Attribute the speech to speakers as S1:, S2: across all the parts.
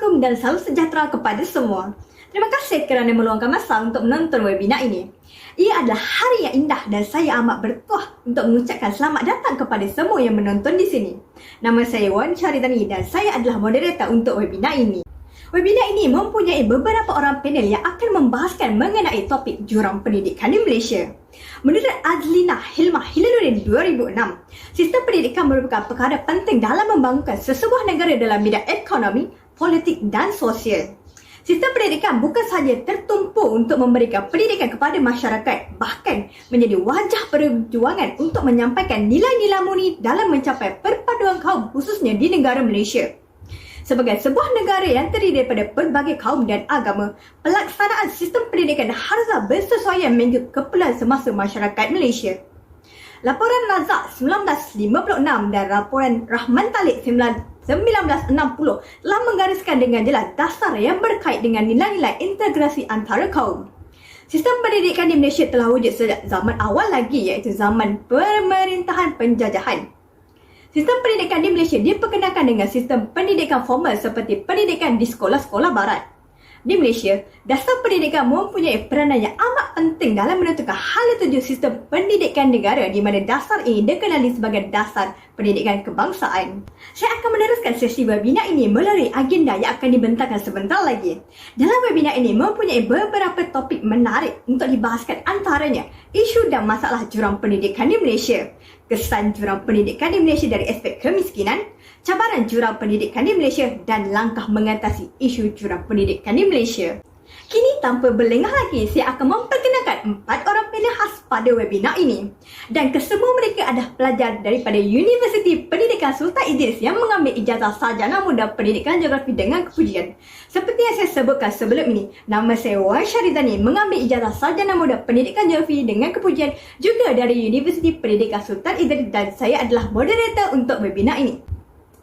S1: Assalamualaikum dan salam sejahtera kepada semua. Terima kasih kerana meluangkan masa untuk menonton webinar ini. Ia adalah hari yang indah dan saya amat bertuah untuk mengucapkan selamat datang kepada semua yang menonton di sini. Nama saya Wan Syaridani dan saya adalah moderator untuk webinar ini. Webinar ini mempunyai beberapa orang panel yang akan membahaskan mengenai topik jurang pendidikan di Malaysia. Menurut Azlina Hilmah Hilaluddin 2006, sistem pendidikan merupakan perkara penting dalam membangunkan sesebuah negara dalam bidang ekonomi, politik dan sosial. Sistem pendidikan bukan sahaja tertumpu untuk memberikan pendidikan kepada masyarakat, bahkan menjadi wajah perjuangan untuk menyampaikan nilai-nilai murni dalam mencapai perpaduan kaum khususnya di negara Malaysia. Sebagai sebuah negara yang terdiri daripada pelbagai kaum dan agama, pelaksanaan sistem pendidikan haruslah bersesuaian mengikut keperluan semasa masyarakat Malaysia. Laporan Razak 1956 dan laporan Rahman Talib 1960 telah menggariskan dengan jelas dasar yang berkait dengan nilai-nilai integrasi antara kaum. Sistem pendidikan di Malaysia telah wujud sejak zaman awal lagi, iaitu zaman pemerintahan penjajahan. Sistem pendidikan di Malaysia diperkenalkan dengan sistem pendidikan formal seperti pendidikan di sekolah-sekolah barat. Di Malaysia, dasar pendidikan mempunyai peranan yang amat penting dalam menentukan hal tuju sistem pendidikan negara di mana dasar ini dikenali sebagai dasar pendidikan kebangsaan. Saya akan meneruskan sesi webinar ini melalui agenda yang akan dibentangkan sebentar lagi. Dalam webinar ini mempunyai beberapa topik menarik untuk dibahaskan, antaranya isu dan masalah jurang pendidikan di Malaysia, kesan jurang pendidikan di Malaysia dari aspek kemiskinan, cabaran jurang pendidikan di Malaysia dan langkah mengatasi isu jurang pendidikan di Malaysia. Kini tanpa berlengah lagi, saya akan memperkenalkan 4 orang panel khas pada webinar ini. Dan kesemua mereka adalah pelajar daripada Universiti Pendidikan Sultan Idris yang mengambil ijazah sarjana muda pendidikan geografi dengan kepujian. Seperti yang saya sebutkan sebelum ini, nama saya Wan Syaridani mengambil ijazah sarjana muda pendidikan geografi dengan kepujian juga dari Universiti Pendidikan Sultan Idris dan saya adalah moderator untuk webinar ini.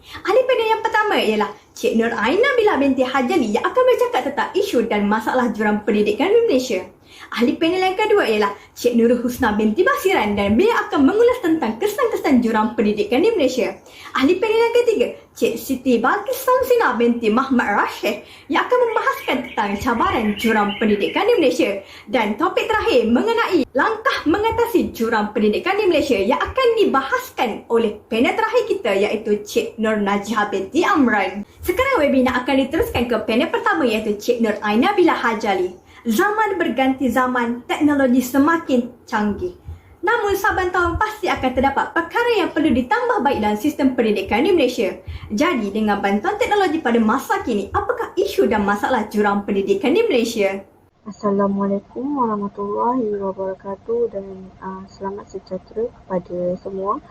S1: Ahli panel yang pertama ialah Cik Nur Aina Bila binti Hajali yang akan bercakap tentang isu dan masalah jurang pendidikan di Malaysia. Ahli panel yang kedua ialah Cik Nurul Husna binti Basiran dan beliau akan mengulas tentang kesan-kesan jurang pendidikan di Malaysia. Ahli panel yang ketiga, Cik Siti Balkis Samsina binti Mahmad Rashid yang akan membahaskan tentang cabaran jurang pendidikan di Malaysia. Dan topik terakhir mengenai langkah mengatasi jurang pendidikan di Malaysia yang akan dibahaskan oleh panel terakhir kita iaitu Cik Nur Najihah binti Amran. Sekarang webinar akan diteruskan ke panel pertama iaitu Cik Nur Aina Bila Hajali. Zaman berganti zaman, teknologi semakin canggih. Namun saban tahun pasti akan terdapat perkara yang perlu ditambah baik dalam sistem pendidikan di Malaysia. Jadi dengan bantuan teknologi pada masa kini, apakah isu dan masalah jurang pendidikan di Malaysia?
S2: Assalamualaikum warahmatullahi wabarakatuh dan selamat sejahtera kepada semua.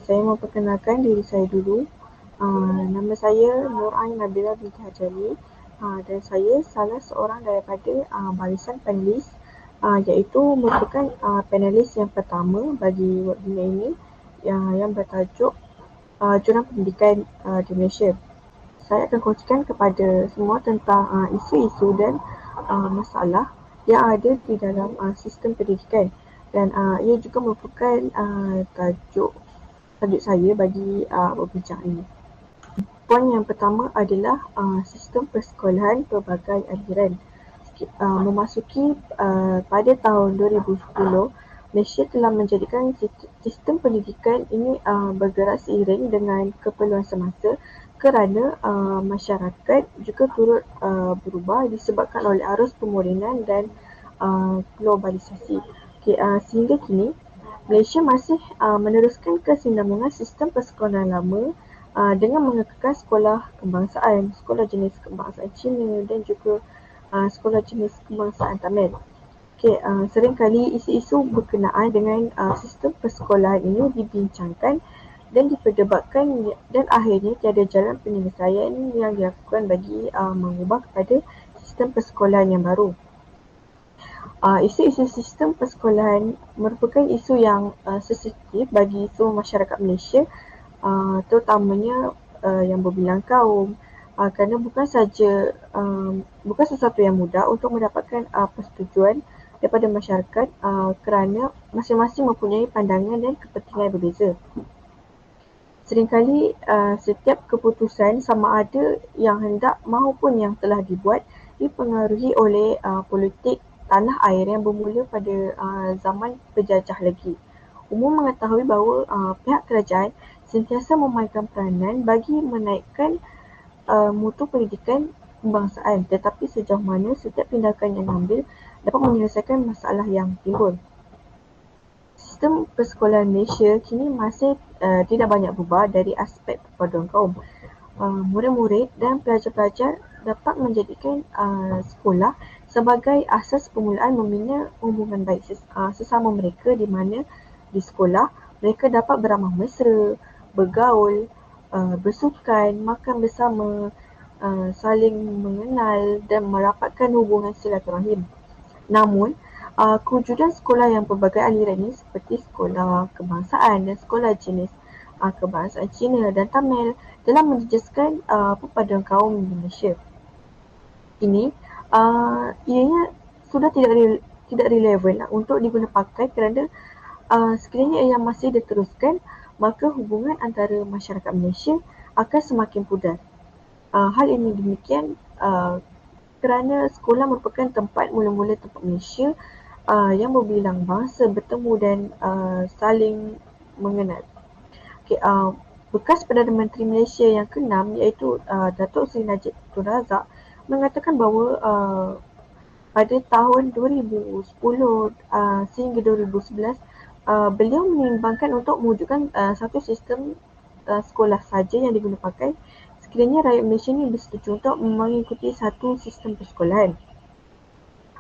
S2: Saya mau perkenalkan diri saya dulu. Nama saya Nur Ain Nabila binti Hajali dan saya salah seorang daripada barisan panelis iaitu merupakan panelis yang pertama bagi webinar ini yang bertajuk jurang pendidikan di Malaysia. Saya akan kongsikan kepada semua tentang isu-isu dan masalah yang ada di dalam sistem pendidikan dan ia juga merupakan tajuk saya bagi berbincang ini. Poin yang pertama adalah sistem persekolahan pelbagai aliran. Memasuki pada tahun 2010, Malaysia telah menjadikan sistem pendidikan ini bergerak seiring dengan keperluan semasa kerana masyarakat juga turut berubah disebabkan oleh arus pemodenan dan globalisasi. Sehingga kini, Malaysia masih meneruskan kesinambungan sistem persekolahan lama dengan mengekalkan sekolah kebangsaan, sekolah jenis kebangsaan Cina dan juga sekolah jenis kebangsaan Tamil. Seringkali isu-isu berkenaan dengan sistem persekolahan ini dibincangkan dan diperdebatkan dan akhirnya tiada jalan penyelesaian yang dilakukan bagi mengubah kepada sistem persekolahan yang baru. Isu-isu sistem persekolahan merupakan isu yang sensitif bagi semua masyarakat Malaysia, terutamanya yang berbilang kaum, kerana bukan sesuatu yang mudah untuk mendapatkan persetujuan daripada masyarakat kerana masing-masing mempunyai pandangan dan kepentingan berbeza. Seringkali setiap keputusan sama ada yang hendak maupun yang telah dibuat dipengaruhi oleh politik tanah air yang bermula pada zaman penjajah lagi. Umum mengetahui bahawa pihak kerajaan sentiasa memainkan peranan bagi menaikkan mutu pendidikan kebangsaan, tetapi sejauh mana setiap tindakan yang diambil dapat menyelesaikan masalah yang timbul. Sistem persekolahan Malaysia kini masih tidak banyak berubah dari aspek perpaduan kaum. Murid-murid dan pelajar-pelajar dapat menjadikan sekolah sebagai asas permulaan membina hubungan baik sesama mereka, di mana di sekolah mereka dapat beramah mesra, bergaul, bersukan, makan bersama, saling mengenal dan merapatkan hubungan silaturahim. Namun, kewujudan sekolah yang pelbagai aliran ini seperti sekolah kebangsaan dan sekolah jenis kebangsaan Cina dan Tamil telah menjejaskan perpaduan kaum di Malaysia. Ini ianya sudah tidak relevan untuk diguna pakai kerana sekiranya ia masih diteruskan, maka hubungan antara masyarakat Malaysia akan semakin pudar. Hal ini demikian kerana sekolah merupakan tempat mula-mula tempat Malaysia yang berbilang bangsa bertemu dan saling mengenal. Okay, bekas Perdana Menteri Malaysia yang ke-6 iaitu Datuk Seri Najib Tun Razak mengatakan bahawa pada tahun 2010 sehingga 2011 beliau menimbangkan untuk mewujudkan satu sistem sekolah saja yang diguna pakai sekiranya rakyat Malaysia ini bersetuju untuk mengikuti satu sistem persekolahan.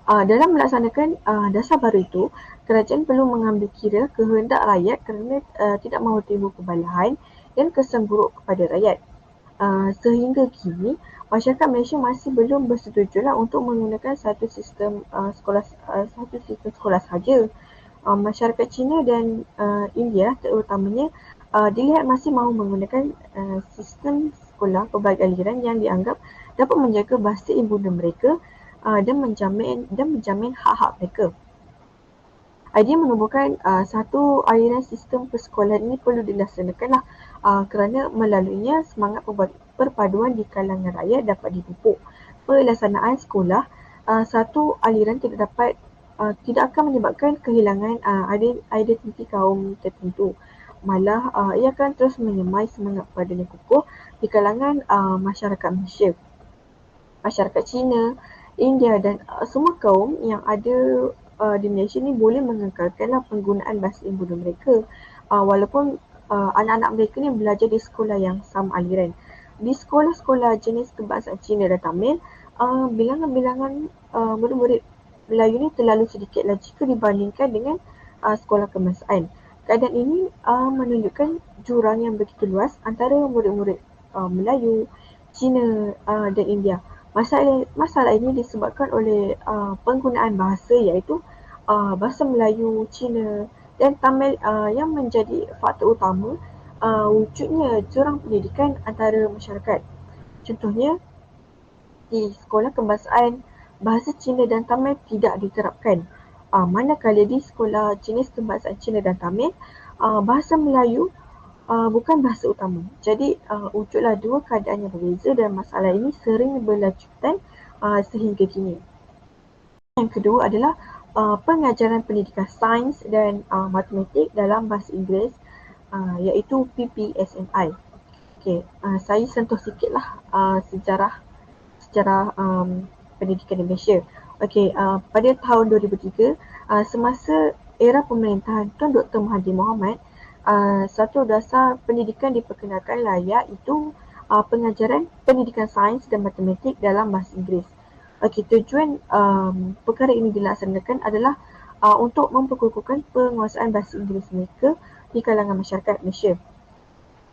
S2: Dalam melaksanakan dasar baru itu, kerajaan perlu mengambil kira kehendak rakyat kerana tidak mahu timbul kebalahan dan kesan buruk kepada rakyat. Sehingga kini, masyarakat Malaysia masih belum bersetujulah untuk menggunakan satu sistem sekolah saja. Masyarakat Cina dan India terutamanya dilihat masih mahu menggunakan sistem sekolah pelbagai aliran yang dianggap dapat menjaga bahasa ibunda mereka dan menjamin hak-hak mereka. Idea menubuhkan satu aliran sistem persekolahan ini perlu dilaksanakanlah kerana melaluinya semangat perpaduan di kalangan rakyat dapat dipupuk. Pelaksanaan sekolah satu aliran tidak akan menyebabkan kehilangan identiti kaum tertentu. Malah ia akan terus menyemai semangat perpaduan yang kukuh di kalangan masyarakat Malaysia. Masyarakat Cina, India dan semua kaum yang ada di Malaysia ni boleh mengekalkanlah penggunaan bahasa ibunda mereka walaupun anak-anak mereka ni belajar di sekolah yang sama aliran. Di sekolah-sekolah jenis kebangsaan Cina dan Tamil, bilangan-bilangan murid-murid Melayu ni terlalu sedikitlah jika dibandingkan dengan sekolah kebangsaan. Keadaan ini menunjukkan jurang yang begitu luas antara murid-murid Melayu, Cina dan India. Masalah ini disebabkan oleh penggunaan bahasa iaitu bahasa Melayu, Cina dan Tamil yang menjadi faktor utama wujudnya jurang pendidikan antara masyarakat. Contohnya, di sekolah kebangsaan, bahasa Cina dan Tamil tidak diterapkan. Manakala di sekolah jenis kebangsaan Cina dan Tamil, bahasa Melayu bukan bahasa utama. Jadi wujudlah dua keadaan yang berbeza dan masalah ini sering berlanjutan sehingga kini. Yang kedua adalah pengajaran pendidikan sains dan matematik dalam bahasa Inggeris iaitu PPSMI. Okay, saya sentuh sikitlah sejarah pendidikan di Malaysia. Okay, pada tahun 2003 semasa era pemerintahan Tun Dr. Mahathir Mohamad, satu dasar pendidikan diperkenalkan layak itu pengajaran pendidikan sains dan matematik dalam bahasa Inggeris. Okay, tujuan perkara ini dilaksanakan adalah untuk memperkukuhkan penguasaan bahasa Inggeris mereka di kalangan masyarakat Malaysia.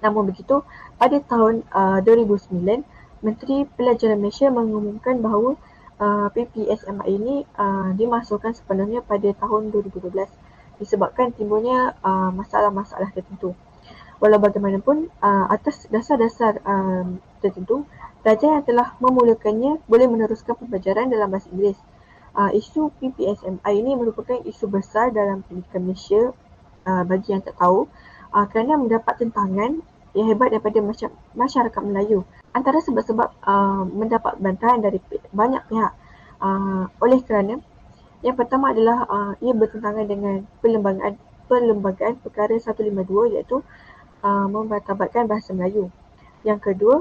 S2: Namun begitu, pada tahun 2009, Menteri Pelajaran Malaysia mengumumkan bahawa PPSMI ini dimasukkan sepenuhnya pada tahun 2012 disebabkan timbulnya masalah-masalah tertentu. Walau bagaimanapun, atas dasar-dasar tertentu, pelajar yang telah memulakannya boleh meneruskan pembelajaran dalam bahasa Inggeris. Isu PPSMI ini merupakan isu besar dalam pendidikan Malaysia bagi yang tak tahu kerana mendapat tentangan yang hebat daripada masyarakat Melayu. Antara sebab-sebab mendapat bantahan dari banyak pihak oleh kerana yang pertama adalah ia bertentangan dengan Perlembagaan Perkara 152 iaitu memartabatkan bahasa Melayu. Yang kedua,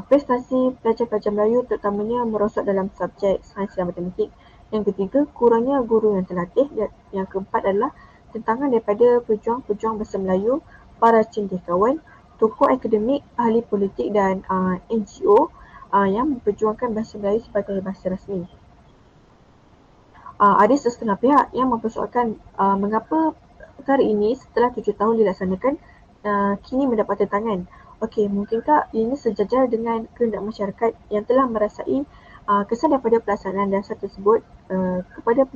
S2: prestasi pelajar-pelajar Melayu terutamanya merosot dalam subjek sains dan matematik. Yang ketiga, kurangnya guru yang terlatih. Yang keempat adalah tentangan daripada pejuang-pejuang bahasa Melayu, para cendekiawan, tokoh akademik, ahli politik dan NGO yang memperjuangkan bahasa Melayu sebagai bahasa rasmi. Ada setengah pihak yang mempersoalkan mengapa perkara ini setelah 7 tahun dilaksanakan kini mendapat tentangan. Okey, mungkinkah ini sejajar dengan kehendak masyarakat yang telah merasai kesan daripada pelaksanaan dasar tersebut kepada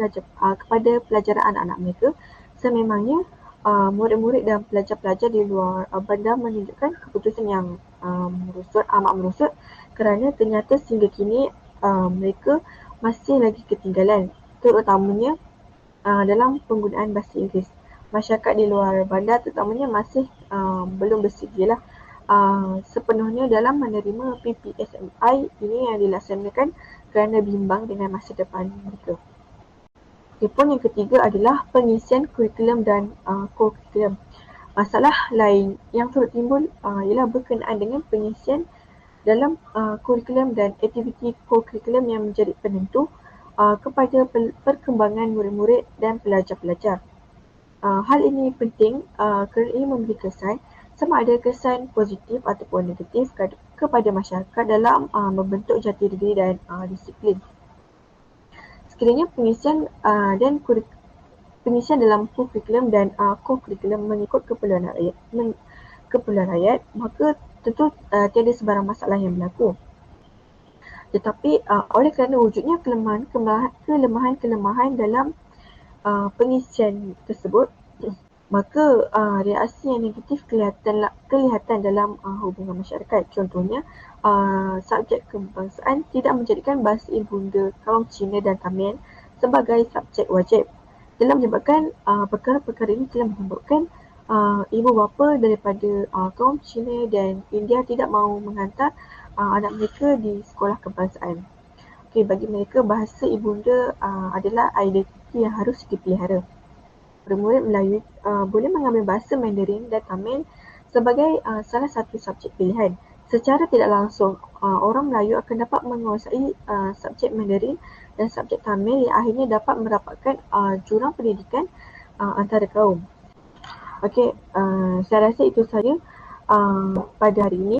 S2: pelajaran anak-anak mereka. Sememangnya murid-murid dan pelajar-pelajar di luar bandar menunjukkan keputusan yang amat merosot kerana ternyata sehingga kini mereka masih lagi ketinggalan, terutamanya dalam penggunaan bahasa Inggeris. Masyarakat di luar bandar terutamanya masih belum bersedialah sepenuhnya dalam menerima PPSMI ini yang dilaksanakan kerana bimbang dengan masa depan mereka. Poin yang ketiga adalah pengisian kurikulum dan co-kurikulum. Masalah lain yang turut timbul ialah berkenaan dengan pengisian dalam kurikulum dan aktiviti co-kurikulum yang menjadi penentu kepada perkembangan murid-murid dan pelajar-pelajar. Hal ini penting kerana ia memberi kesan sama ada kesan positif ataupun negatif kepada masyarakat dalam membentuk jati diri dan disiplin. Sekiranya pengisian dalam kurikulum dan co-kurikulum mengikut keperluan rakyat, maka tentu tiada sebarang masalah yang berlaku. Tetapi oleh kerana wujudnya kelemahan dalam pengisian tersebut, maka reaksi yang negatif kelihatan dalam hubungan masyarakat. Contohnya, subjek kebangsaan tidak menjadikan bahasa ibunda kaum Cina dan Tamil sebagai subjek wajib. Dalam menyebabkan perkara-perkara ini telah menyebabkan ibu bapa daripada kaum Cina dan India tidak mahu menghantar anak mereka di sekolah kebangsaan. Okay, bagi mereka bahasa ibunda adalah identiti yang harus dipelihara. Murid Melayu boleh mengambil bahasa Mandarin dan Tamil sebagai salah satu subjek pilihan. Secara tidak langsung, orang Melayu akan dapat menguasai subjek Mandarin dan subjek Tamil yang akhirnya dapat merapatkan jurang pendidikan antara kaum. Okey, saya rasa itu saja pada hari ini.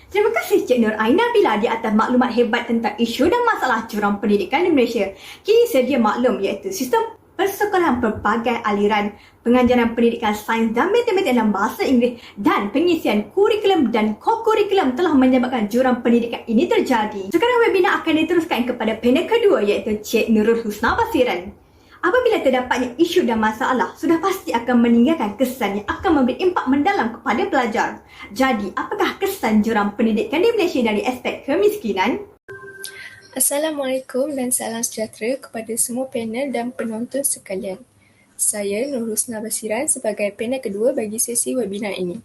S1: Terima kasih Cik Nur Aina Bila di atas maklumat hebat tentang isu dan masalah jurang pendidikan di Malaysia. Kini sedia maklum iaitu sistem persekolahan pelbagai aliran, pengajaran pendidikan sains dan matematik dalam bahasa Inggeris dan pengisian kurikulum dan co-kurikulum telah menyebabkan jurang pendidikan ini terjadi. Sekarang webinar akan diteruskan kepada panel kedua iaitu Cik Nurul Husna Basiran. Apabila terdapatnya isu dan masalah, sudah pasti akan meninggalkan kesan yang akan memberi impak mendalam kepada pelajar. Jadi, apakah kesan jurang pendidikan di Malaysia dari aspek kemiskinan?
S3: Assalamualaikum dan salam sejahtera kepada semua panel dan penonton sekalian. Saya Nur Husna Basiran sebagai panel kedua bagi sesi webinar ini.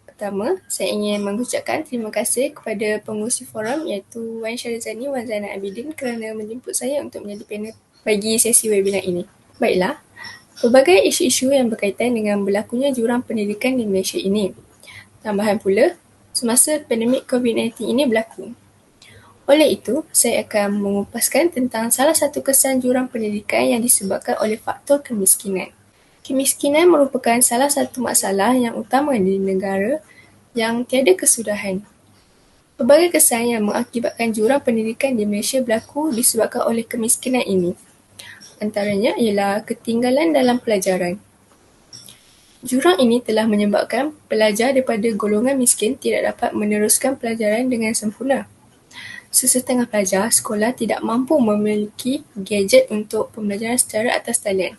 S3: Pertama, saya ingin mengucapkan terima kasih kepada pengurusi forum iaitu Wan Syarizani Wan Zainal Abidin kerana menjemput saya untuk menjadi panel bagi sesi webinar ini. Baiklah, pelbagai isu-isu yang berkaitan dengan berlakunya jurang pendidikan di Malaysia ini. Tambahan pula, semasa pandemik COVID-19 ini berlaku. Oleh itu, saya akan mengupaskan tentang salah satu kesan jurang pendidikan yang disebabkan oleh faktor kemiskinan. Kemiskinan merupakan salah satu masalah yang utama di negara yang tiada kesudahan. Pelbagai kesan yang mengakibatkan jurang pendidikan di Malaysia berlaku disebabkan oleh kemiskinan ini. Antaranya ialah ketinggalan dalam pelajaran. Jurang ini telah menyebabkan pelajar daripada golongan miskin tidak dapat meneruskan pelajaran dengan sempurna. Sesetengah pelajar sekolah tidak mampu memiliki gadget untuk pembelajaran secara atas talian.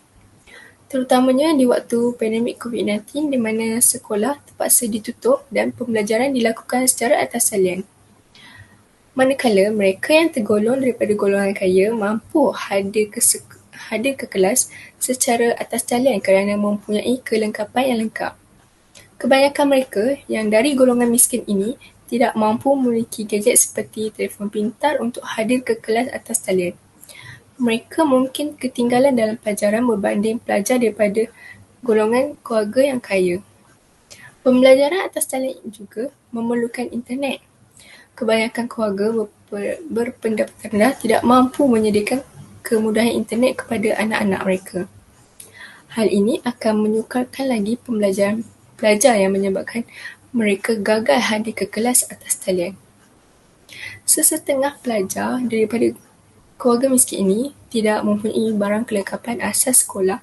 S3: Terutamanya di waktu pandemik COVID-19 di mana sekolah terpaksa ditutup dan pembelajaran dilakukan secara atas talian. Manakala mereka yang tergolong daripada golongan kaya mampu hadir ke kelas secara atas talian kerana mempunyai kelengkapan yang lengkap. Kebanyakan mereka yang dari golongan miskin ini tidak mampu memiliki gadget seperti telefon pintar untuk hadir ke kelas atas talian. Mereka mungkin ketinggalan dalam pelajaran berbanding pelajar daripada golongan keluarga yang kaya. Pembelajaran atas talian juga memerlukan internet. Kebanyakan keluarga berpendapatan rendah tidak mampu menyediakan kemudahan internet kepada anak-anak mereka. Hal ini akan menyukarkan lagi pembelajaran pelajar yang menyebabkan mereka gagal hadir ke kelas atas talian. Sesetengah pelajar daripada keluarga miskin ini tidak mempunyai barang kelengkapan asas sekolah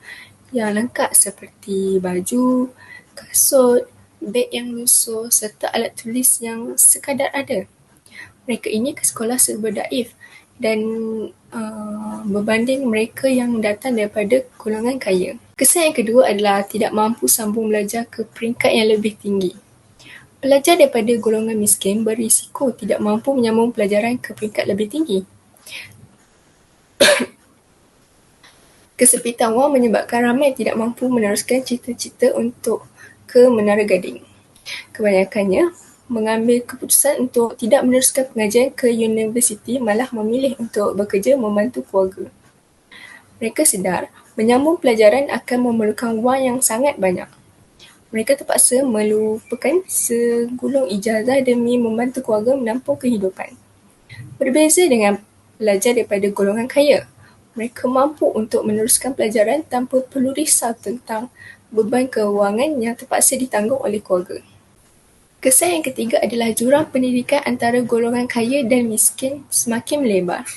S3: yang lengkap seperti baju, kasut, beg yang lusuh serta alat tulis yang sekadar ada. Mereka ini ke sekolah serba daif dan berbanding mereka yang datang daripada golongan kaya. Kesan yang kedua adalah tidak mampu sambung belajar ke peringkat yang lebih tinggi. Pelajar daripada golongan miskin berisiko tidak mampu menyambung pelajaran ke peringkat lebih tinggi. Kesepitan wang menyebabkan ramai tidak mampu meneruskan cita-cita untuk ke Menara Gading. Kebanyakannya mengambil keputusan untuk tidak meneruskan pengajian ke universiti, malah memilih untuk bekerja membantu keluarga. Mereka sedar menyambung pelajaran akan memerlukan wang yang sangat banyak. Mereka terpaksa melupakan segulung ijazah demi membantu keluarga menampung kehidupan. Berbeza dengan pelajar daripada golongan kaya, mereka mampu untuk meneruskan pelajaran tanpa perlu risau tentang beban kewangan yang terpaksa ditanggung oleh keluarga. Kesan yang ketiga adalah jurang pendidikan antara golongan kaya dan miskin semakin melebar.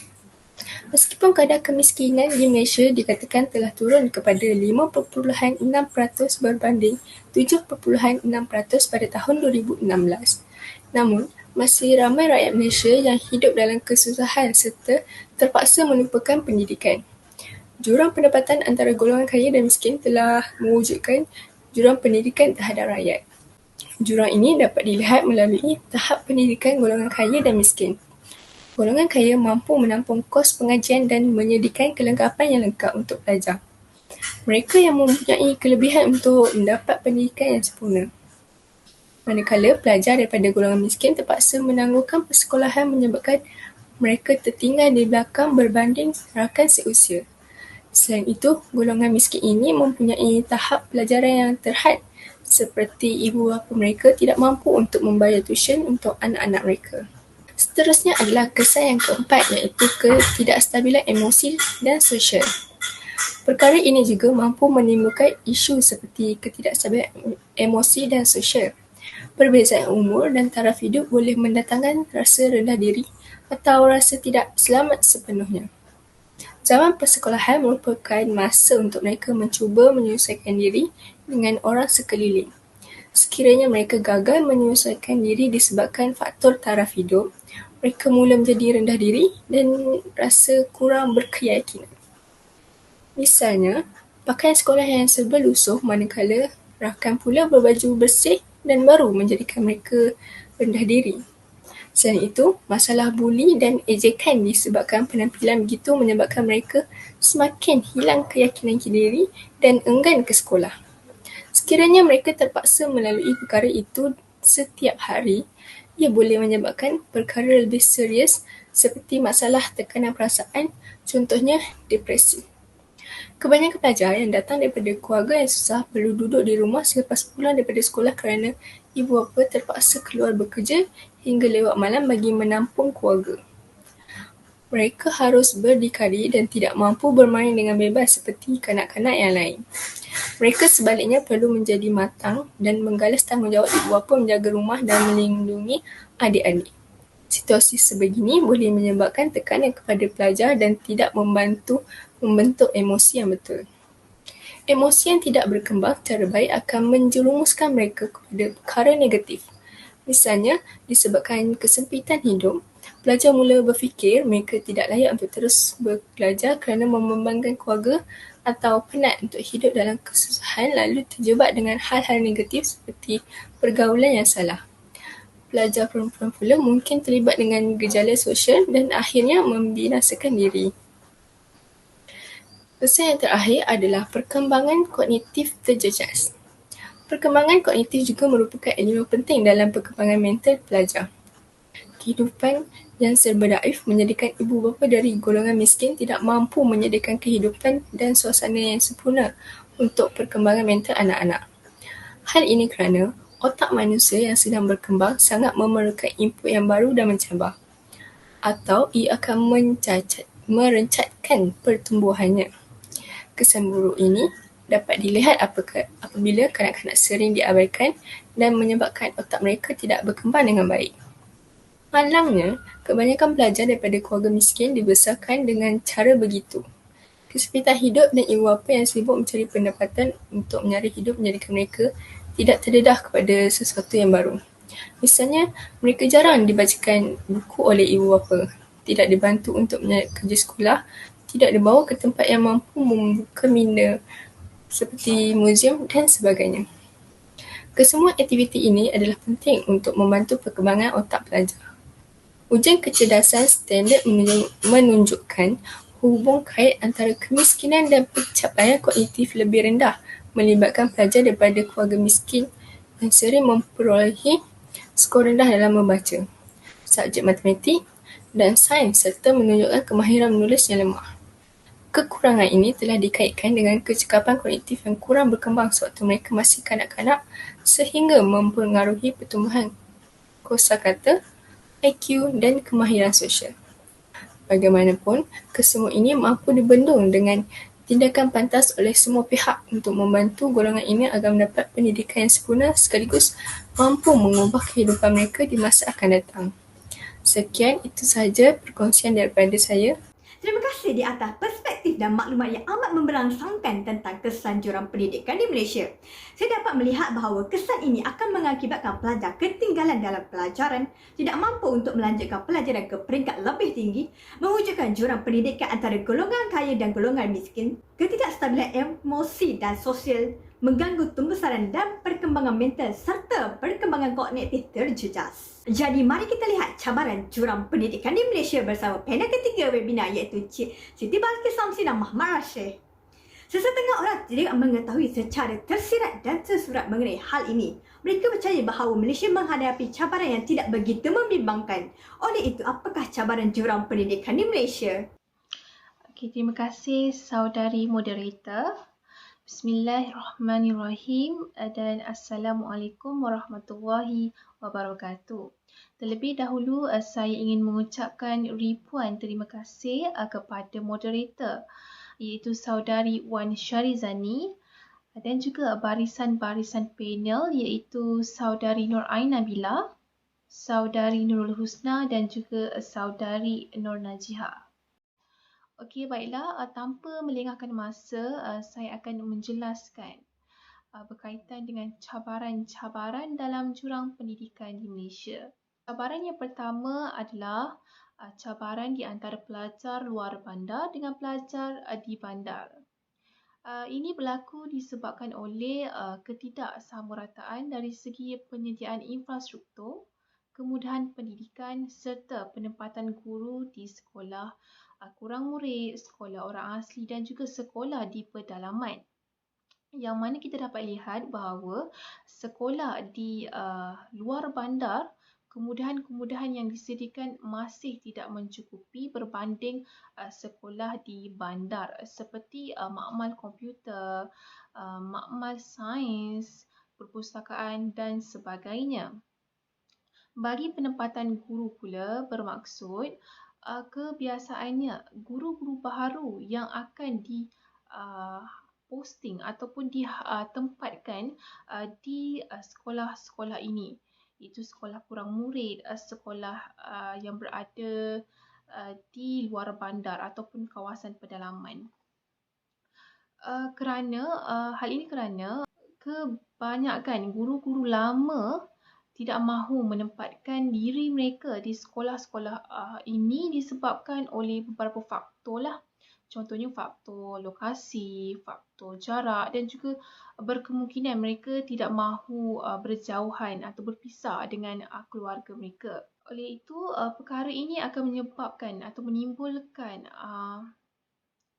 S3: Meskipun kadar kemiskinan di Malaysia dikatakan telah turun kepada 5.6% berbanding 7.6% pada tahun 2016, namun masih ramai rakyat Malaysia yang hidup dalam kesusahan serta terpaksa melupakan pendidikan. Jurang pendapatan antara golongan kaya dan miskin telah mewujudkan jurang pendidikan terhadap rakyat. Jurang ini dapat dilihat melalui tahap pendidikan golongan kaya dan miskin. Golongan kaya mampu menampung kos pengajian dan menyediakan kelengkapan yang lengkap untuk pelajar. Mereka yang mempunyai kelebihan untuk mendapat pendidikan yang sempurna. Manakala pelajar daripada golongan miskin terpaksa menangguhkan persekolahan menyebabkan mereka tertinggal di belakang berbanding rakan seusia. Selain itu, golongan miskin ini mempunyai tahap pelajaran yang terhad seperti ibu bapa mereka tidak mampu untuk membayar tuition untuk anak-anak mereka. Seterusnya adalah kesan yang keempat, iaitu ketidakstabilan emosi dan sosial. Perkara ini juga mampu menimbulkan isu seperti ketidakstabilan emosi dan sosial. Perbezaan umur dan taraf hidup boleh mendatangkan rasa rendah diri atau rasa tidak selamat sepenuhnya. Zaman persekolahan merupakan masa untuk mereka mencuba menyesuaikan diri dengan orang sekeliling. Sekiranya mereka gagal menyesuaikan diri disebabkan faktor taraf hidup, mereka mula menjadi rendah diri dan rasa kurang berkeyakinan. Misalnya, pakaian sekolah yang serba lusuh manakala rakan pula berbaju bersih dan baru menjadikan mereka rendah diri. Selain itu, masalah buli dan ejekan disebabkan penampilan begitu menyebabkan mereka semakin hilang keyakinan diri dan enggan ke sekolah. Sekiranya mereka terpaksa melalui perkara itu setiap hari, ia boleh menyebabkan perkara lebih serius seperti masalah tekanan perasaan, contohnya depresi. Kebanyakan pelajar yang datang daripada keluarga yang susah perlu duduk di rumah selepas pulang daripada sekolah kerana ibu bapa terpaksa keluar bekerja hingga lewat malam bagi menampung keluarga. Mereka harus berdikari dan tidak mampu bermain dengan bebas seperti kanak-kanak yang lain. Mereka sebaliknya perlu menjadi matang dan menggalas tanggungjawab ibu bapa menjaga rumah dan melindungi adik-adik. Situasi sebegini boleh menyebabkan tekanan kepada pelajar dan tidak membantu membentuk emosi yang betul. Emosi yang tidak berkembang secara baik akan menjerumuskan mereka kepada perkara negatif. Misalnya, disebabkan kesempitan hidup, pelajar mula berfikir mereka tidak layak untuk terus belajar kerana membebankan keluarga atau penat untuk hidup dalam kesusahan lalu terjebak dengan hal-hal negatif seperti pergaulan yang salah. Pelajar perempuan pula mungkin terlibat dengan gejala sosial dan akhirnya membinasakan diri. Kesan yang terakhir adalah perkembangan kognitif terjejas. Perkembangan kognitif juga merupakan elemen penting dalam perkembangan mental pelajar. Kehidupan yang serba daif menjadikan ibu bapa dari golongan miskin tidak mampu menyediakan kehidupan dan suasana yang sempurna untuk perkembangan mental anak-anak. Hal ini kerana otak manusia yang sedang berkembang sangat memerlukan input yang baru dan mencabar, atau ia akan merencatkan pertumbuhannya. Kesan buruk ini dapat dilihat apabila kanak-kanak sering diabaikan dan menyebabkan otak mereka tidak berkembang dengan baik. Malangnya, kebanyakan pelajar daripada keluarga miskin dibesarkan dengan cara begitu. Kesempitan hidup dan ibu bapa yang sibuk mencari pendapatan untuk menyara hidup menjadikan mereka tidak terdedah kepada sesuatu yang baru. Misalnya, mereka jarang dibacakan buku oleh ibu bapa, tidak dibantu untuk mencari kerja sekolah, tidak dibawa ke tempat yang mampu membuka minda seperti muzium dan sebagainya. Kesemua aktiviti ini adalah penting untuk membantu perkembangan otak pelajar. Ujian kecerdasan standard menunjukkan hubung kait antara kemiskinan dan pencapaian kognitif lebih rendah melibatkan pelajar daripada keluarga miskin yang sering memperolehi skor rendah dalam membaca, subjek matematik dan sains serta menunjukkan kemahiran menulis yang lemah. Kekurangan ini telah dikaitkan dengan kecekapan kognitif yang kurang berkembang sewaktu mereka masih kanak-kanak sehingga mempengaruhi pertumbuhan kosakata, IQ dan kemahiran sosial. Bagaimanapun, kesemua ini mampu dibendung dengan tindakan pantas oleh semua pihak untuk membantu golongan ini agar mendapat pendidikan yang sempurna sekaligus mampu mengubah kehidupan mereka di masa akan datang. Sekian, itu sahaja perkongsian daripada saya.
S1: Terima kasih di atas perspektif dan maklumat yang amat memberangsangkan tentang kesan jurang pendidikan di Malaysia. Saya dapat melihat bahawa kesan ini akan mengakibatkan pelajar ketinggalan dalam pelajaran, tidak mampu untuk melanjutkan pelajaran ke peringkat lebih tinggi, mewujudkan jurang pendidikan antara golongan kaya dan golongan miskin, ketidakstabilan emosi dan sosial, mengganggu pembesaran dan perkembangan mental serta perkembangan kognitif terjejas. Jadi mari kita lihat cabaran jurang pendidikan di Malaysia bersama panel ketiga webinar iaitu Cik Siti Balkis Samsi dan Muhammad Rashid. Sesetengah orang tidak mengetahui secara tersirat dan tersurat mengenai hal ini. Mereka percaya bahawa Malaysia menghadapi cabaran yang tidak begitu membimbangkan. Oleh itu, apakah cabaran jurang pendidikan di Malaysia?
S4: Okey, terima kasih saudari moderator. Bismillahirrahmanirrahim dan Assalamualaikum warahmatullahi wabarakatuh. Terlebih dahulu saya ingin mengucapkan ribuan terima kasih kepada moderator iaitu saudari Wan Syarizani dan juga barisan-barisan panel iaitu saudari Nur Ain Nabila, saudari Nurul Husna dan juga saudari Nur Najihah. Okey, baiklah. Tanpa melengahkan masa, saya akan menjelaskan berkaitan dengan cabaran-cabaran dalam jurang pendidikan di Malaysia. Cabaran yang pertama adalah cabaran di antara pelajar luar bandar dengan pelajar di bandar. Ini berlaku disebabkan oleh ketidaksamarataan dari segi penyediaan infrastruktur, kemudahan pendidikan serta penempatan guru di sekolah kurang murid, sekolah orang asli dan juga sekolah di pedalaman. Yang mana kita dapat lihat bahawa sekolah di luar bandar, kemudahan-kemudahan yang disediakan masih tidak mencukupi berbanding sekolah di bandar seperti makmal komputer, makmal sains, perpustakaan dan sebagainya. Bagi penempatan guru pula bermaksud kebiasaannya guru-guru baharu yang akan di posting ataupun ditempatkan di sekolah-sekolah ini. Itu sekolah kurang murid, sekolah yang berada di luar bandar ataupun kawasan pedalaman. Hal ini kerana kebanyakan guru-guru lama tidak mahu menempatkan diri mereka di sekolah-sekolah ini disebabkan oleh beberapa faktor lah. Contohnya faktor lokasi, faktor jarak dan juga berkemungkinan mereka tidak mahu berjauhan atau berpisah dengan keluarga mereka. Oleh itu, perkara ini akan menyebabkan atau menimbulkan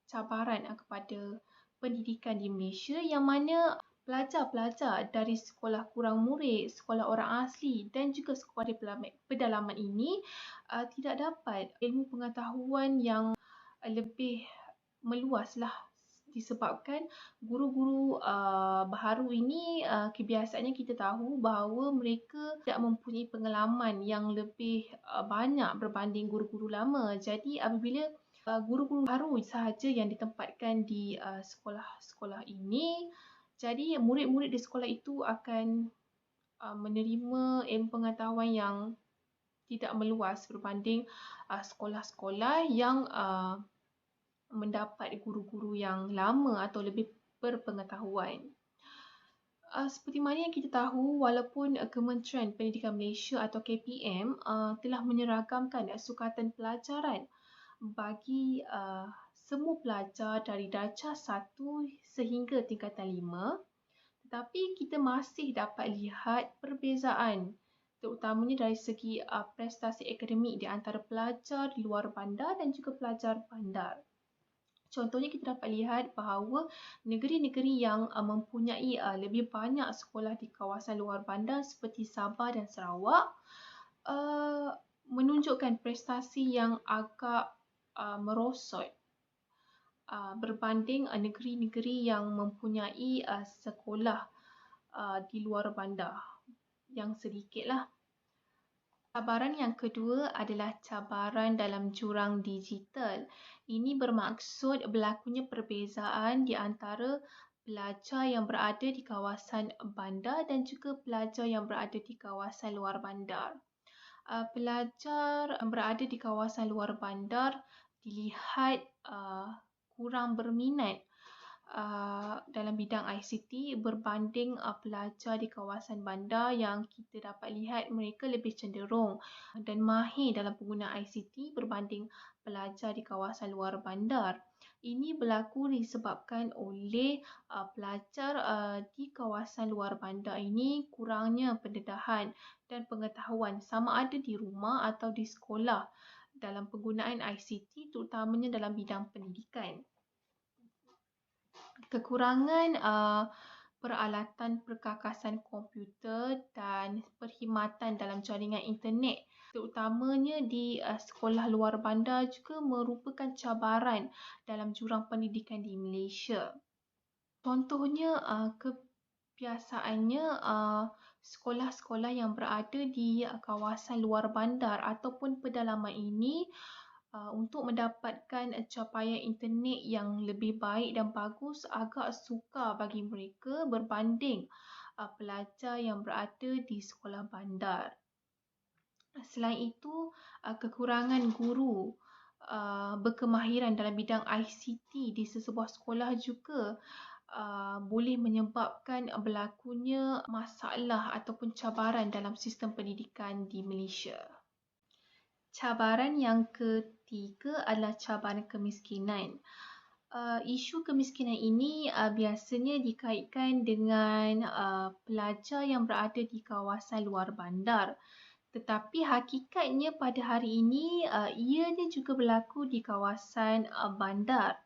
S4: cabaran kepada pendidikan di Malaysia yang mana pelajar-pelajar dari sekolah kurang murid, sekolah orang asli dan juga sekolah pedalaman ini tidak dapat ilmu pengetahuan yang lebih meluas lah, disebabkan guru-guru baharu ini kebiasaannya kita tahu bahawa mereka tidak mempunyai pengalaman yang lebih banyak berbanding guru-guru lama. Jadi apabila guru-guru baru sahaja yang ditempatkan di sekolah-sekolah ini, jadi murid-murid di sekolah itu akan menerima ilmu pengetahuan yang tidak meluas berbanding sekolah-sekolah yang mendapat guru-guru yang lama atau lebih berpengetahuan. Seperti mana yang kita tahu, walaupun Kementerian Pendidikan Malaysia atau KPM telah menyeragamkan sukatan pelajaran bagi semua pelajar dari darjah 1 sehingga tingkatan 5, tetapi kita masih dapat lihat perbezaan terutamanya dari segi prestasi akademik di antara pelajar di luar bandar dan juga pelajar bandar. Contohnya kita dapat lihat bahawa negeri-negeri yang mempunyai lebih banyak sekolah di kawasan luar bandar seperti Sabah dan Sarawak menunjukkan prestasi yang agak merosot berbanding negeri-negeri yang mempunyai sekolah di luar bandar yang sedikitlah. Cabaran yang kedua adalah cabaran dalam jurang digital. Ini bermaksud berlakunya perbezaan di antara pelajar yang berada di kawasan bandar dan juga pelajar yang berada di kawasan luar bandar. Pelajar yang berada di kawasan luar bandar dilihat kurang berminat dalam bidang ICT berbanding pelajar di kawasan bandar yang kita dapat lihat mereka lebih cenderung dan mahir dalam penggunaan ICT berbanding pelajar di kawasan luar bandar. Ini berlaku disebabkan oleh pelajar di kawasan luar bandar ini kurangnya pendedahan dan pengetahuan sama ada di rumah atau di sekolah dalam penggunaan ICT terutamanya dalam bidang pendidikan. Kekurangan peralatan perkakasan komputer dan perkhidmatan dalam jaringan internet terutamanya di sekolah luar bandar juga merupakan cabaran dalam jurang pendidikan di Malaysia. Contohnya kebiasaannya sekolah-sekolah yang berada di kawasan luar bandar ataupun pedalaman ini untuk mendapatkan capaian internet yang lebih baik dan bagus agak sukar bagi mereka berbanding pelajar yang berada di sekolah bandar. Selain itu, kekurangan guru berkemahiran dalam bidang ICT di sesebuah sekolah juga boleh menyebabkan berlakunya masalah ataupun cabaran dalam sistem pendidikan di Malaysia. Cabaran yang ketiga adalah cabaran kemiskinan. Isu kemiskinan ini biasanya dikaitkan dengan pelajar yang berada di kawasan luar bandar. Tetapi hakikatnya pada hari ini ianya juga berlaku di kawasan bandar.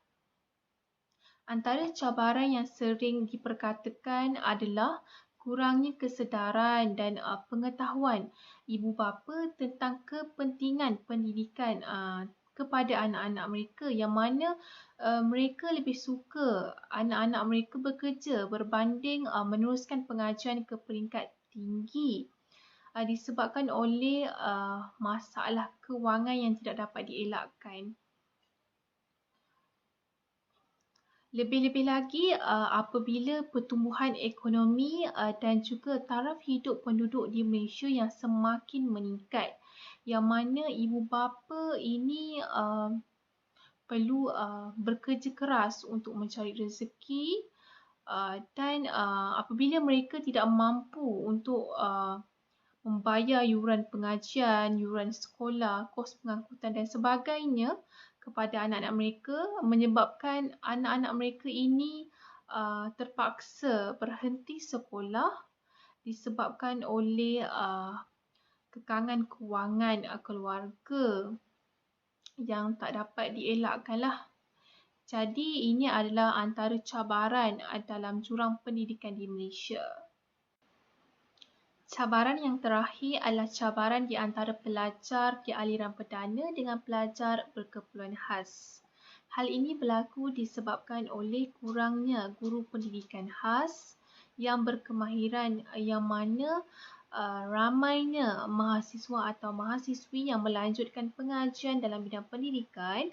S4: Antara cabaran yang sering diperkatakan adalah kurangnya kesedaran dan pengetahuan ibu bapa tentang kepentingan pendidikan kepada anak-anak mereka yang mana mereka lebih suka anak-anak mereka bekerja berbanding meneruskan pengajian ke peringkat tinggi disebabkan oleh masalah kewangan yang tidak dapat dielakkan. Lebih-lebih lagi apabila pertumbuhan ekonomi dan juga taraf hidup penduduk di Malaysia yang semakin meningkat, yang mana ibu bapa ini perlu bekerja keras untuk mencari rezeki dan apabila mereka tidak mampu untuk membayar yuran pengajian, yuran sekolah, kos pengangkutan dan sebagainya kepada anak-anak mereka menyebabkan anak-anak mereka ini terpaksa berhenti sekolah disebabkan oleh kekangan kewangan keluarga yang tak dapat dielakkanlah. Jadi ini adalah antara cabaran dalam jurang pendidikan di Malaysia. Cabaran yang terakhir adalah cabaran di antara pelajar di aliran perdana dengan pelajar berkeperluan khas. Hal ini berlaku disebabkan oleh kurangnya guru pendidikan khas yang berkemahiran yang mana ramainya mahasiswa atau mahasiswi yang melanjutkan pengajian dalam bidang pendidikan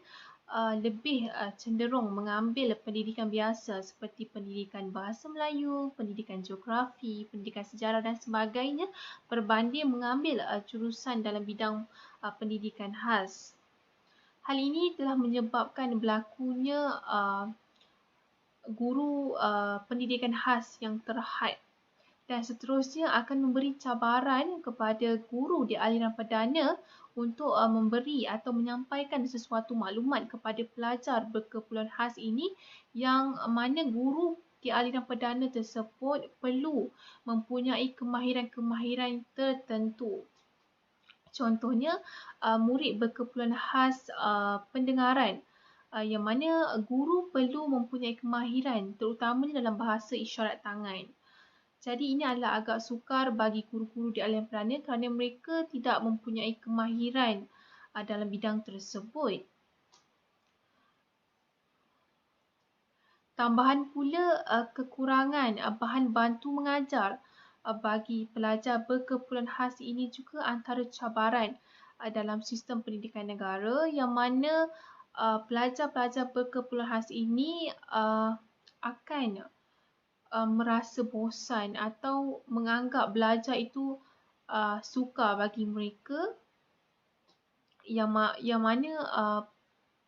S4: lebih cenderung mengambil pendidikan biasa seperti pendidikan bahasa Melayu, pendidikan geografi, pendidikan sejarah dan sebagainya berbanding mengambil jurusan dalam bidang pendidikan khas. Hal ini telah menyebabkan berlakunya guru pendidikan khas yang terhad dan seterusnya akan memberi cabaran kepada guru di aliran perdana untuk memberi atau menyampaikan sesuatu maklumat kepada pelajar berkeperluan khas ini yang mana guru di aliran perdana tersebut perlu mempunyai kemahiran-kemahiran tertentu. Contohnya, murid berkeperluan khas pendengaran yang mana guru perlu mempunyai kemahiran terutamanya dalam bahasa isyarat tangan. Jadi ini adalah agak sukar bagi guru-guru di aliran perdana kerana mereka tidak mempunyai kemahiran dalam bidang tersebut. Tambahan pula kekurangan bahan bantu mengajar bagi pelajar berkeperluan khas ini juga antara cabaran dalam sistem pendidikan negara yang mana pelajar-pelajar berkeperluan khas ini akan merasa bosan atau menganggap belajar itu sukar bagi mereka yang mana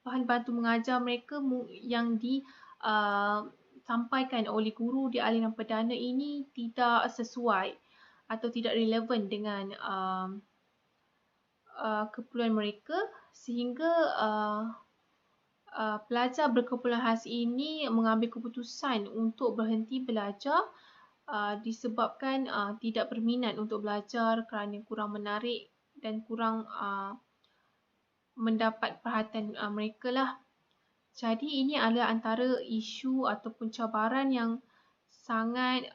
S4: bahan bantu mengajar mereka yang disampaikan oleh guru di aliran perdana ini tidak sesuai atau tidak relevan dengan keperluan mereka sehingga pelajar berkeperluan khas ini mengambil keputusan untuk berhenti belajar disebabkan tidak berminat untuk belajar kerana kurang menarik dan kurang mendapat perhatian mereka lah. Jadi ini adalah antara isu ataupun cabaran yang sangat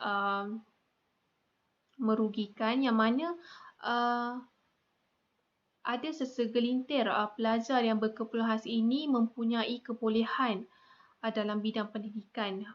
S4: merugikan yang mana ada sesegelintir pelajar yang berkeperluan khas ini mempunyai kebolehan dalam bidang pendidikan.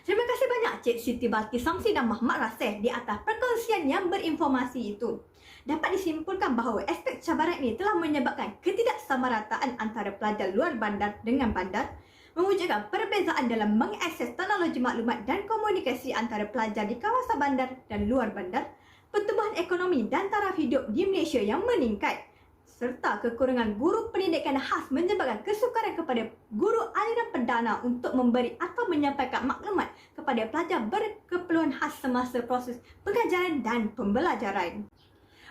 S1: Terima kasih banyak Cik Siti Balkis Samsi dan Muhammad Raseh di atas perkongsian yang berinformasi itu. Dapat disimpulkan bahawa aspek cabaran ini telah menyebabkan ketidaksamarataan antara pelajar luar bandar dengan bandar, mewujudkan perbezaan dalam mengakses teknologi maklumat dan komunikasi antara pelajar di kawasan bandar dan luar bandar, pertumbuhan ekonomi dan taraf hidup di Malaysia yang meningkat, serta kekurangan guru pendidikan khas menyebabkan kesukaran kepada guru aliran perdana untuk memberi atau menyampaikan maklumat kepada pelajar berkeperluan khas semasa proses pengajaran dan pembelajaran.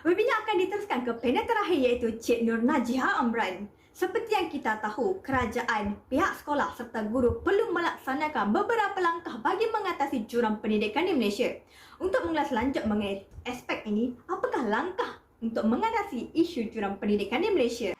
S1: Webinar akan diteruskan ke panel terakhir iaitu Cik Nur Najiha Amran. Seperti yang kita tahu, kerajaan, pihak sekolah serta guru perlu melaksanakan beberapa langkah bagi mengatasi jurang pendidikan di Malaysia. Untuk mengulas lanjut mengenai aspek ini, apakah langkah untuk mengatasi isu jurang pendidikan di Malaysia?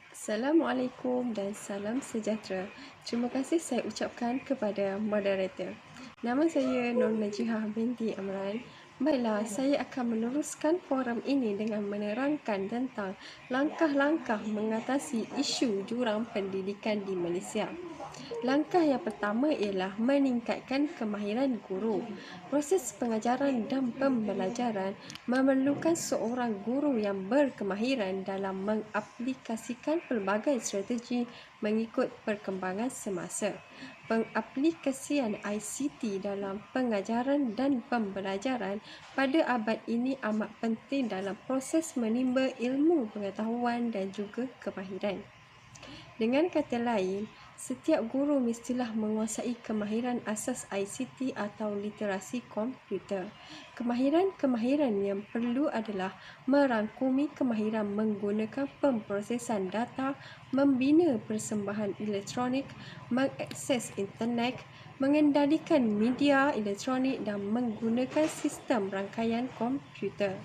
S3: Assalamualaikum dan salam sejahtera. Terima kasih saya ucapkan kepada moderator. Nama saya Nur Najihah binti Amran. Baiklah, saya akan meneruskan forum ini dengan menerangkan tentang langkah-langkah mengatasi isu jurang pendidikan di Malaysia. Langkah yang pertama ialah meningkatkan kemahiran guru. Proses pengajaran dan pembelajaran memerlukan seorang guru yang berkemahiran dalam mengaplikasikan pelbagai strategi mengikut perkembangan semasa. Pengaplikasian ICT dalam pengajaran dan pembelajaran pada abad ini amat penting dalam proses menimba ilmu pengetahuan dan juga kemahiran. Dengan kata lain, setiap guru mestilah menguasai kemahiran asas ICT atau literasi komputer. Kemahiran-kemahiran yang perlu adalah merangkumi kemahiran menggunakan pemprosesan data, membina persembahan elektronik, mengakses internet, mengendalikan media elektronik dan menggunakan sistem rangkaian komputer.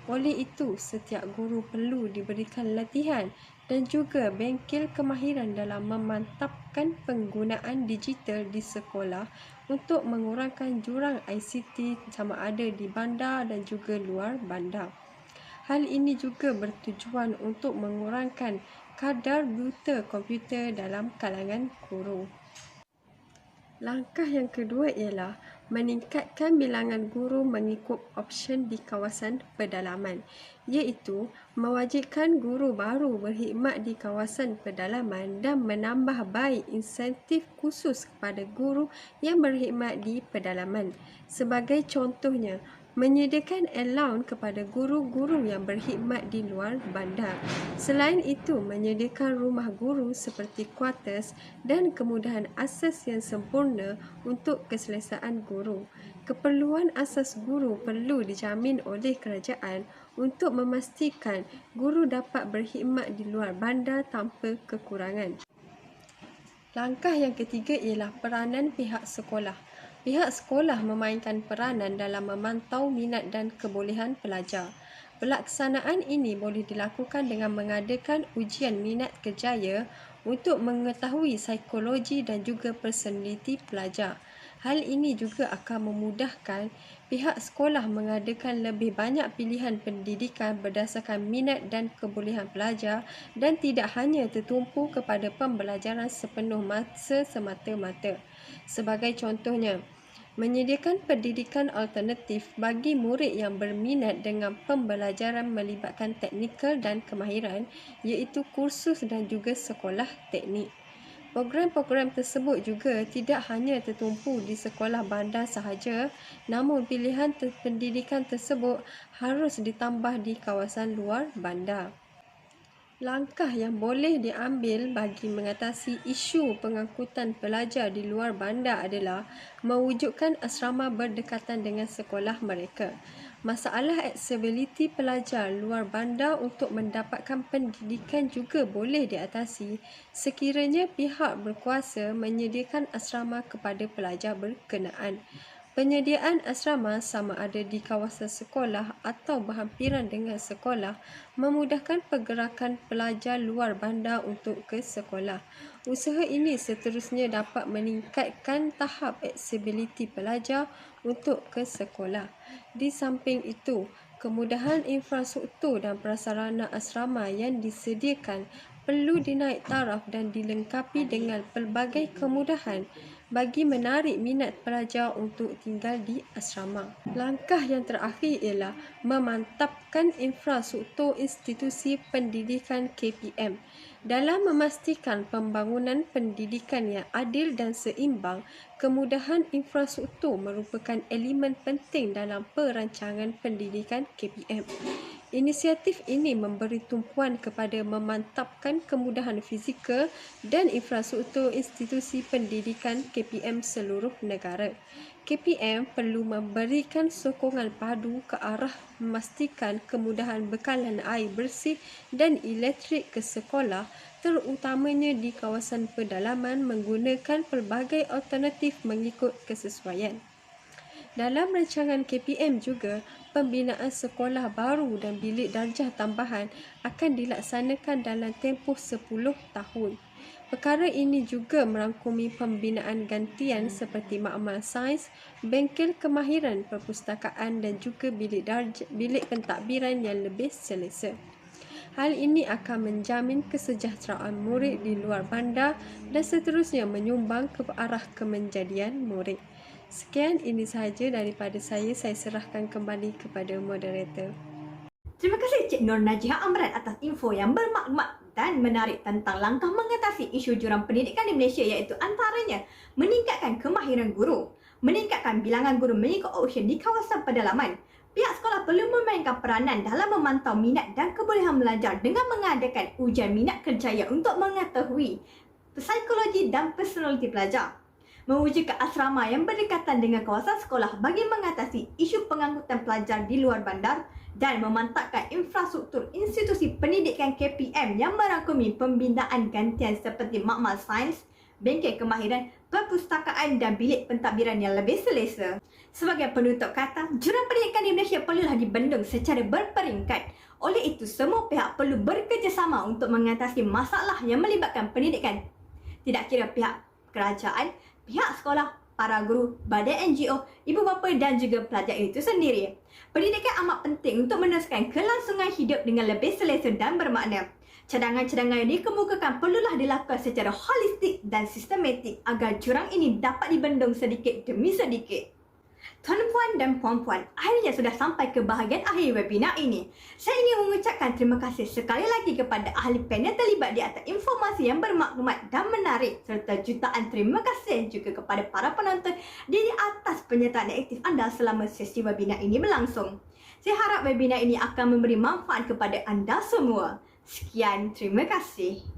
S3: Oleh itu, setiap guru perlu diberikan latihan
S5: dan juga bengkel kemahiran dalam memantapkan penggunaan digital di sekolah untuk mengurangkan jurang ICT sama ada di bandar dan juga luar bandar. Hal ini juga bertujuan untuk mengurangkan kadar buta komputer dalam kalangan guru. Langkah yang kedua ialah meningkatkan bilangan guru mengikut option di kawasan pedalaman, iaitu mewajibkan guru baru berkhidmat di kawasan pedalaman dan menambah baik insentif khusus kepada guru yang berkhidmat di pedalaman. Sebagai contohnya, menyediakan allowance kepada guru-guru yang berkhidmat di luar bandar. Selain itu, menyediakan rumah guru seperti quarters dan kemudahan asas yang sempurna untuk keselesaan guru. Keperluan asas guru perlu dijamin oleh kerajaan untuk memastikan guru dapat berkhidmat di luar bandar tanpa kekurangan. Langkah yang ketiga ialah peranan pihak sekolah. Pihak sekolah memainkan peranan dalam memantau minat dan kebolehan pelajar. Pelaksanaan ini boleh dilakukan dengan mengadakan ujian minat kerjaya untuk mengetahui psikologi dan juga personaliti pelajar. Hal ini juga akan memudahkan pihak sekolah mengadakan lebih banyak pilihan pendidikan berdasarkan minat dan kebolehan pelajar dan tidak hanya tertumpu kepada pembelajaran sepenuh masa semata-mata. Sebagai contohnya, menyediakan pendidikan alternatif bagi murid yang berminat dengan pembelajaran melibatkan teknikal dan kemahiran, iaitu kursus dan juga sekolah teknik. Program-program tersebut juga tidak hanya tertumpu di sekolah bandar sahaja, namun pilihan pendidikan tersebut harus ditambah di kawasan luar bandar. Langkah yang boleh diambil bagi mengatasi isu pengangkutan pelajar di luar bandar adalah mewujudkan asrama berdekatan dengan sekolah mereka. Masalah aksesibiliti pelajar luar bandar untuk mendapatkan pendidikan juga boleh diatasi sekiranya pihak berkuasa menyediakan asrama kepada pelajar berkenaan. Penyediaan asrama sama ada di kawasan sekolah atau berhampiran dengan sekolah memudahkan pergerakan pelajar luar bandar untuk ke sekolah. Usaha ini seterusnya dapat meningkatkan tahap aksesibiliti pelajar untuk ke sekolah. Di samping itu, kemudahan infrastruktur dan prasarana asrama yang disediakan perlu dinaik taraf dan dilengkapi dengan pelbagai kemudahan bagi menarik minat pelajar untuk tinggal di asrama. Langkah yang terakhir ialah memantapkan infrastruktur institusi pendidikan KPM. Dalam memastikan pembangunan pendidikan yang adil dan seimbang, kemudahan infrastruktur merupakan elemen penting dalam perancangan pendidikan KPM. Inisiatif ini memberi tumpuan kepada memantapkan kemudahan fizikal dan infrastruktur institusi pendidikan KPM seluruh negara. KPM perlu memberikan sokongan padu ke arah memastikan kemudahan bekalan air bersih dan elektrik ke sekolah, terutamanya di kawasan pedalaman menggunakan pelbagai alternatif mengikut kesesuaian. Dalam rancangan KPM juga, pembinaan sekolah baru dan bilik darjah tambahan akan dilaksanakan dalam tempoh 10 tahun. Perkara ini juga merangkumi pembinaan gantian seperti makmal sains, bengkel kemahiran perpustakaan dan juga bilik pentadbiran yang lebih selesa. Hal ini akan menjamin kesejahteraan murid di luar bandar dan seterusnya menyumbang ke arah kemenjadian murid. Sekian, ini sahaja daripada saya serahkan kembali kepada moderator.
S1: Terima kasih Cik Nur Najihah Amran atas info yang bermaklumat dan menarik tentang langkah mengatasi isu jurang pendidikan di Malaysia, iaitu antaranya meningkatkan kemahiran guru, meningkatkan bilangan guru mengikut option di kawasan pedalaman. Pihak sekolah perlu memainkan peranan dalam memantau minat dan kebolehan belajar dengan mengadakan ujian minat kerjaya untuk mengetahui psikologi dan personaliti pelajar. Mewujudkan asrama yang berdekatan dengan kawasan sekolah bagi mengatasi isu pengangkutan pelajar di luar bandar dan memantapkan infrastruktur institusi pendidikan KPM yang merangkumi pembinaan gantian seperti makmal sains, bengkel kemahiran perpustakaan dan bilik pentadbiran yang lebih selesa. Sebagai penutup kata, jurang pendidikan di Malaysia perlulah dibendung secara berperingkat. Oleh itu, semua pihak perlu bekerjasama untuk mengatasi masalah yang melibatkan pendidikan. Tidak kira pihak kerajaan, pihak sekolah, para guru, badan NGO, ibu bapa dan juga pelajar itu sendiri. Pendidikan amat penting untuk meneruskan kelangsungan hidup dengan lebih selesa dan bermakna. Cadangan-cadangan yang dikemukakan perlulah dilakukan secara holistik dan sistematik agar jurang ini dapat dibendung sedikit demi sedikit. Tuan-puan dan puan-puan, akhirnya sudah sampai ke bahagian akhir webinar ini. Saya ingin mengucapkan terima kasih sekali lagi kepada ahli panel terlibat di atas informasi yang bermaklumat dan menarik, serta jutaan terima kasih juga kepada para penonton di atas penyertaan aktif anda selama sesi webinar ini berlangsung. Saya harap webinar ini akan memberi manfaat kepada anda semua. Sekian, terima kasih.